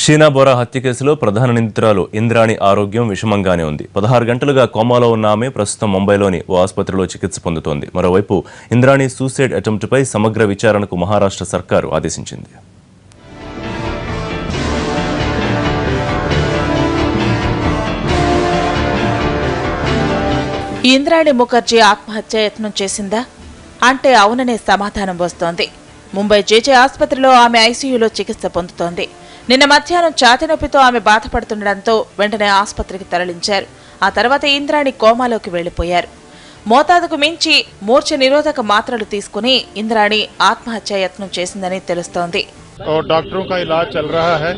షీనా బోరా హత్య కేసులో ప్రధాన నిందితురాలు ఇంద్రాణి ఆరోగ్యం విషమంగానే ఉంది. 16 గంటలుగా కోమాలో ఉన్న ఆమె ప్రస్తుతం ముంబైలోని ఓ ఆసుపత్రిలో చికిత్స పొందుతోంది. మరోవైపు ఇంద్రాణి సూసైడ్ అటెంప్ట్పై సమగ్ర విచారణకు మహారాష్ట్ర సర్కారు ఆదేశించింది. ఇంద్రాణి ముఖర్జీ ఆత్మహత్య యత్నం చేసిందా అంటే అవుననే సమాధానం వస్తోంది. ముంబై జేజే ఆసుపత్రిలో ఆమె ఐసీయూలో చికిత్స పొందుతోంది. నిన్న మధ్యాహ్నం ఛాతీ నొప్పితో ఆమె బాధపడుతుండటంతో వెంటనే ఆసుపత్రికి తరలించారు. ఆ తర్వాత ఇంద్రాణి కోమాలోకి వెళ్లిపోయారు. మోతాదుకు మించి మూర్ఛ నిరోధక మాత్రలు తీసుకుని ఇంద్రాణి ఆత్మహత్య యత్నం చేసిందని తెలుస్తోంది. डॉक्टरों का इलाज चल रहा है।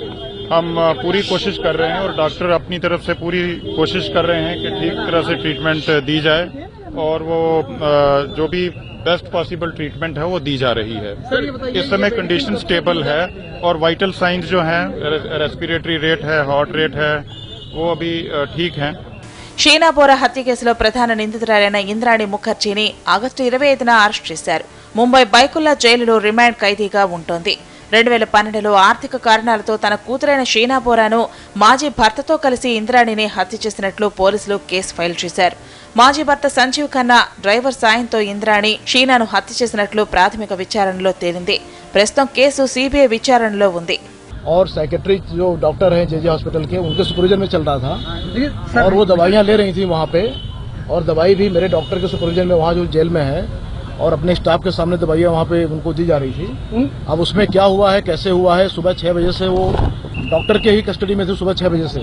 हम पूरी कोशिश कर रहे हैं और डॉक्टर अपनी तरफ से पूरी कोशिश कर रहे हैं कि ठीक तरह से ट्रीटमेंट दी जाए और वो जो भी बेस्ट पॉसिबल ट्रीटमेंट है वो दी जा रही है। इस समय कंडीशन स्टेबल है और वाइटल साइंस जो हैं, रेस्पिरेटरी रेट है, हार्ट रेट है, वो अभी ठीक हैं। షీనా బోరా హత్య కేసులో ప్రధాన నిందితురాలైన ఇంద్రాణి ముఖర్జీని ఆగస్టు 25న అరెస్ట్ చేశారు. ముంబై బైకుల్లా జైలులో రిమాండ్ ఖైదీగా ఉంటోంది. 2012లో ఆర్థిక కారణాలతో తన కూతురైన షీనా బోరాను మాజీ భర్తతో కలిసి ఇంద్రాణిని హత్య చేసినట్లు పోలీసులు కేసు ఫైల్ చేశారు. మాజీ భర్త సంజీవ్ ఖన్నా డ్రైవర్ సాయంతో ఇంద్రాణి షీనాను హత్య చేసినట్లు ప్రాథమిక విచారణలో తేలింది. ప్రస్తుతం కేసు सीबीआई విచారణలో ఉంది. और सेक्रेटरी जो डॉक्टर हैं जेजे हॉस्पिटल के, उनके सुपरविजन में चल रहा था और वो दवाइयां ले रही थी वहाँ पे, और दवाई भी मेरे डॉक्टर के सुपरविजन में वहाँ जो जेल में है और अपने स्टाफ के सामने दवाइयां वहाँ पे उनको दी जा रही थी। अब उसमें क्या हुआ है, कैसे हुआ है, सुबह 6 बजे से वो डॉक्टर के ही कस्टडी में थे, सुबह 6 बजे से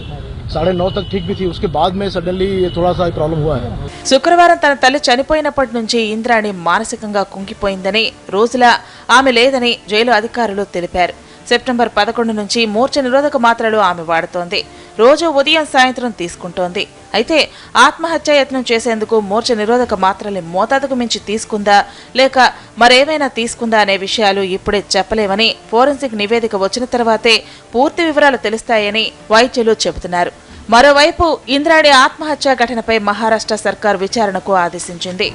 9:30 तक ठीक भी थी, उसके बाद में सडनली थोड़ा सा प्रॉब्लम हुआ है। శుక్రవారం తన తల్లి చనిపోయినప్పటి నుంచి ఇంద్రాణి మానసికంగా కుంగిపోయిందని, రోజులా ఆమె లేదని జైలు అధికారులు తెలిపారు. సెప్టెంబర్ 11 నుంచి మూర్ఛ నిరోధక మాత్రలు ఆమె వాడుతోంది. రోజు ఉదయం సాయంత్రం తీసుకుంటోంది. అయితే ఆత్మహత్య యత్నం చేసేందుకు మూర్ఛ నిరోధక మాత్రల్ని మోతాదుకు మించి తీసుకుందా లేక మరేమైనా తీసుకుందా అనే విషయాలు ఇప్పుడే చెప్పలేమని, ఫోరెన్సిక్ నివేదిక వచ్చిన తర్వాతే పూర్తి వివరాలు తెలుస్తాయని వైద్యులు చెబుతున్నారు. మరోవైపు ఇంద్రాణి ఆత్మహత్య ఘటనపై మహారాష్ట్ర సర్కార్ విచారణకు ఆదేశించింది.